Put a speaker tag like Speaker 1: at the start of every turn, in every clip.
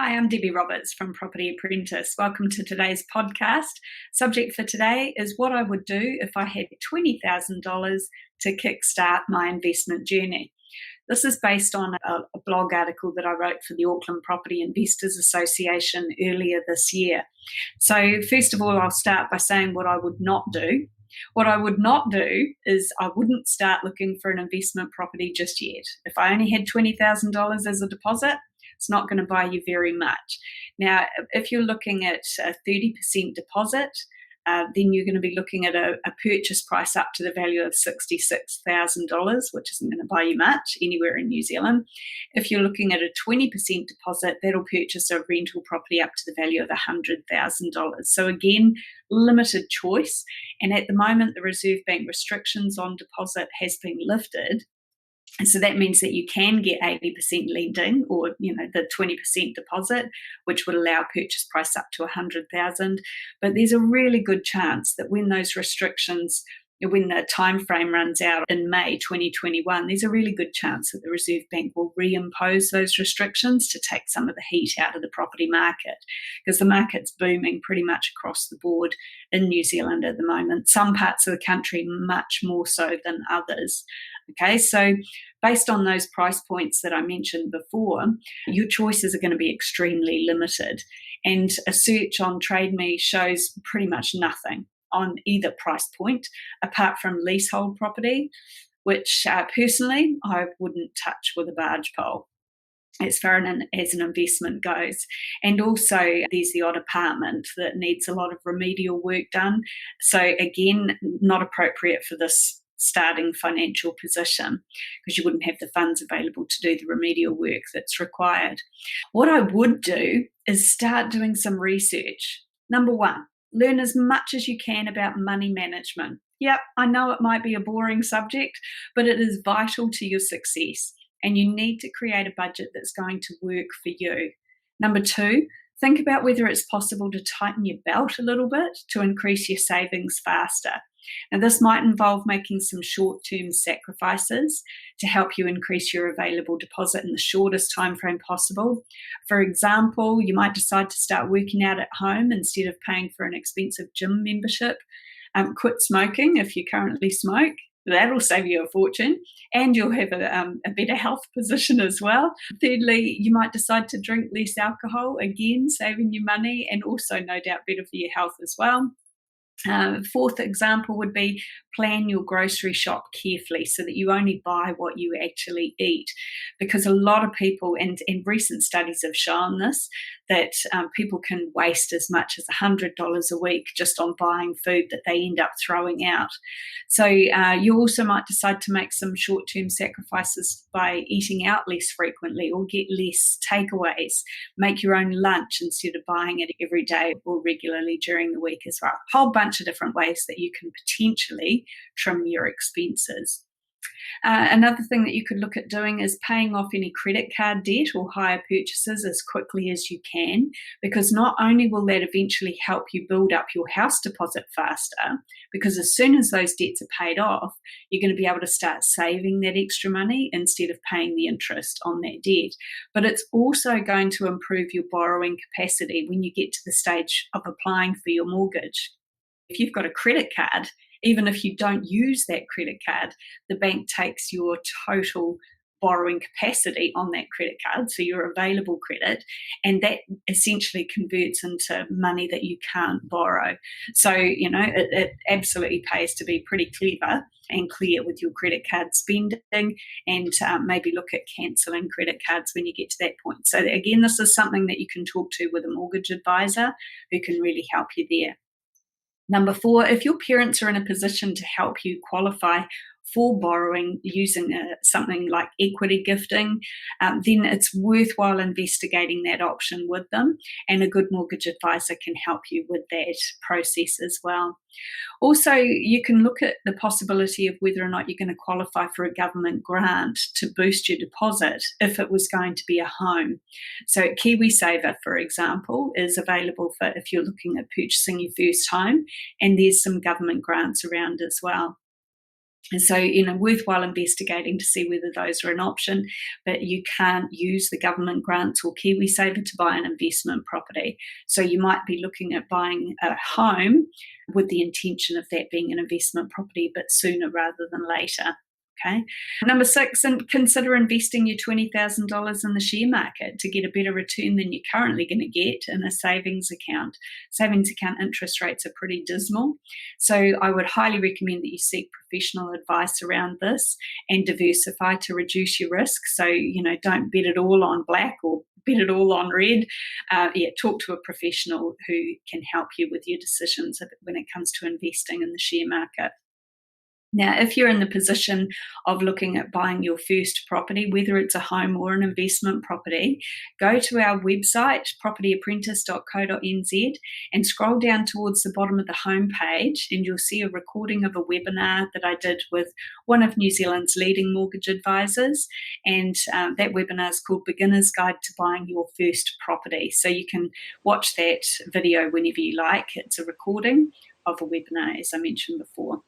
Speaker 1: Hi, I'm Debbie Roberts from Property Apprentice. Welcome to today's podcast. Subject for today is what I would do if I had $20,000 to kickstart my investment journey. This is based on a blog article that I wrote for the Auckland Property Investors Association earlier this year. So first of all, I'll start by saying what I would not do. What I would not do is I wouldn't start looking for an investment property just yet. If I only had $20,000 as a deposit, it's not going to buy you very much. Now, if you're looking at a 30% deposit, then you're going to be looking at a purchase price up to the value of $66,000, which isn't going to buy you much anywhere in New Zealand. If you're looking at a 20% deposit, that'll purchase a rental property up to the value of $100,000. So again, limited choice. And at the moment, the Reserve Bank restrictions on deposit has been lifted. And so that means that you can get 80% lending, or the 20% deposit, which would allow purchase price up to $100,000. But there's a really good chance that when those restrictions, when the time frame runs out in May 2021, there's a really good chance that the Reserve Bank will reimpose those restrictions to take some of the heat out of the property market, because the market's booming pretty much across the board in New Zealand at the moment. Some parts of the country much more so than others. Okay, so based on those price points that I mentioned before, your choices are going to be extremely limited. And a search on Trade Me shows pretty much nothing on either price point, apart from leasehold property, which personally I wouldn't touch with a barge pole as far as an investment goes. And also there's the odd apartment that needs a lot of remedial work done. So again, not appropriate for this starting financial position, because you wouldn't have the funds available to do the remedial work that's required. What I would do is start doing some research. Number one, learn as much as you can about money management. Yep, I know it might be a boring subject, but it is vital to your success, and you need to create a budget that's going to work for you. Number two, think about whether it's possible to tighten your belt a little bit to increase your savings faster. Now, this might involve making some short-term sacrifices to help you increase your available deposit in the shortest time frame possible. For example, you might decide to start working out at home instead of paying for an expensive gym membership. Quit smoking if you currently smoke. That'll save you a fortune, and you'll have a better health position as well. Thirdly, you might decide to drink less alcohol, again, saving you money, and also no doubt better for your health as well. Fourth example would be plan your grocery shop carefully so that you only buy what you actually eat, because a lot of people, and recent studies have shown this, that people can waste as much as $100 a week just on buying food that they end up throwing out. So you also might decide to make some short-term sacrifices by eating out less frequently, or get less takeaways, make your own lunch instead of buying it every day or regularly during the week as well. A whole bunch of different ways that you can potentially trim your expenses. Another thing that you could look at doing is paying off any credit card debt or hire purchases as quickly as you can, because not only will that eventually help you build up your house deposit faster, because as soon as those debts are paid off, you're going to be able to start saving that extra money instead of paying the interest on that debt. But it's also going to improve your borrowing capacity when you get to the stage of applying for your mortgage. If you've got a credit card, even if you don't use that credit card, the bank takes your total borrowing capacity on that credit card, so your available credit, and that essentially converts into money that you can't borrow. So, it absolutely pays to be pretty clever and clear with your credit card spending, and maybe look at cancelling credit cards when you get to that point. So again, this is something that you can talk to with a mortgage advisor who can really help you there. Number four, if your parents are in a position to help you qualify for borrowing using something like equity gifting, then it's worthwhile investigating that option with them, and a good mortgage advisor can help you with that process as well. Also, you can look at the possibility of whether or not you're going to qualify for a government grant to boost your deposit if it was going to be a home. So KiwiSaver, for example, is available for if you're looking at purchasing your first home, and there's some government grants around as well. And so, worthwhile investigating to see whether those are an option, but you can't use the government grants or KiwiSaver to buy an investment property. So you might be looking at buying a home with the intention of that being an investment property, but sooner rather than later. Okay. Number 6, and consider investing your $20,000 in the share market to get a better return than you're currently going to get in a savings account. Savings account interest rates are pretty dismal. So I would highly recommend that you seek professional advice around this and diversify to reduce your risk. So, don't bet it all on black or bet it all on red. Talk to a professional who can help you with your decisions when it comes to investing in the share market. Now, if you're in the position of looking at buying your first property, whether it's a home or an investment property, go to our website, propertyapprentice.co.nz, and scroll down towards the bottom of the homepage, and you'll see a recording of a webinar that I did with one of New Zealand's leading mortgage advisors. And that webinar is called Beginner's Guide to Buying Your First Property. So you can watch that video whenever you like. It's a recording of a webinar, as I mentioned before.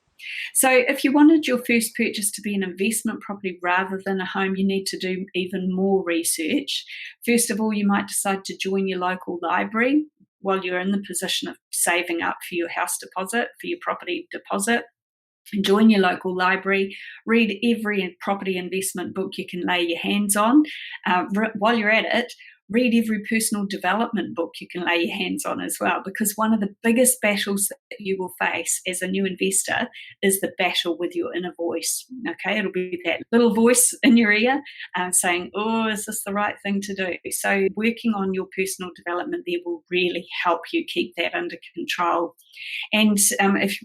Speaker 1: So if you wanted your first purchase to be an investment property rather than a home, you need to do even more research. First of all, you might decide to join your local library while you're in the position of saving up for your house deposit, for your property deposit. Join your local library, read every property investment book you can lay your hands on. While you're at it, read every personal development book you can lay your hands on as well, because one of the biggest battles that you will face as a new investor is the battle with your inner voice. Okay, it'll be that little voice in your ear saying, oh, is this the right thing to do? So working on your personal development there will really help you keep that under control. And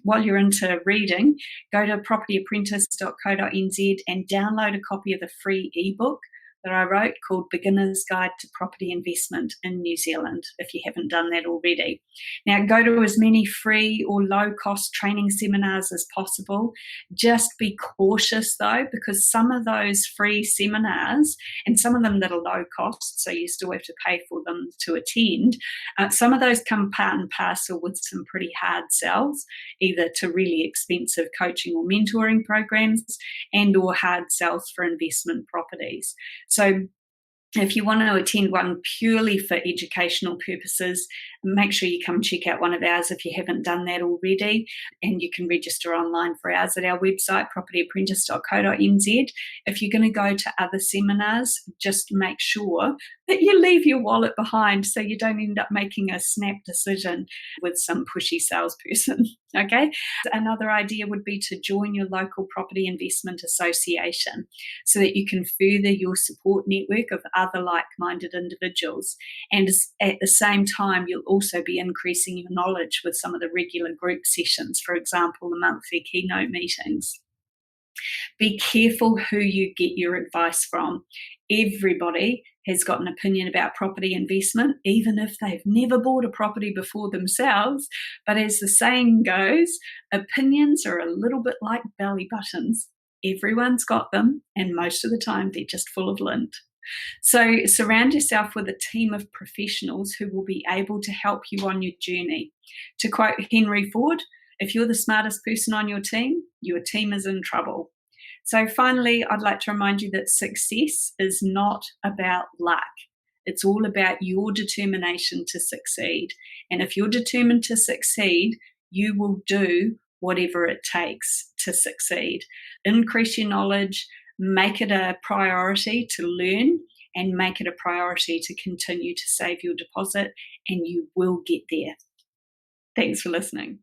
Speaker 1: while you're into reading, go to propertyapprentice.co.nz and download a copy of the free ebook that I wrote called Beginner's Guide to Property Investment in New Zealand, if you haven't done that already. Now, go to as many free or low-cost training seminars as possible. Just be cautious, though, because some of those free seminars, and some of them that are low cost, so you still have to pay for them to attend, some of those come part and parcel with some pretty hard sells, either to really expensive coaching or mentoring programs and or hard sells for investment properties. So if you want to attend one purely for educational purposes, make sure you come check out one of ours if you haven't done that already. And you can register online for ours at our website, propertyapprentice.co.nz. If you're going to go to other seminars, just make sure that you leave your wallet behind so you don't end up making a snap decision with some pushy salesperson. Okay? Another idea would be to join your local property investment association so that you can further your support network of other like-minded individuals. And at the same time, you'll also be increasing your knowledge with some of the regular group sessions, for example, the monthly keynote meetings. Be careful who you get your advice from. Everybody has got an opinion about property investment, even if they've never bought a property before themselves. But as the saying goes, opinions are a little bit like belly buttons. Everyone's got them, and most of the time they're just full of lint. So surround yourself with a team of professionals who will be able to help you on your journey. To quote Henry Ford, if you're the smartest person on your team is in trouble. So finally, I'd like to remind you that success is not about luck. It's all about your determination to succeed. And if you're determined to succeed, you will do whatever it takes to succeed. Increase your knowledge, make it a priority to learn, and make it a priority to continue to save your deposit, and you will get there. Thanks for listening.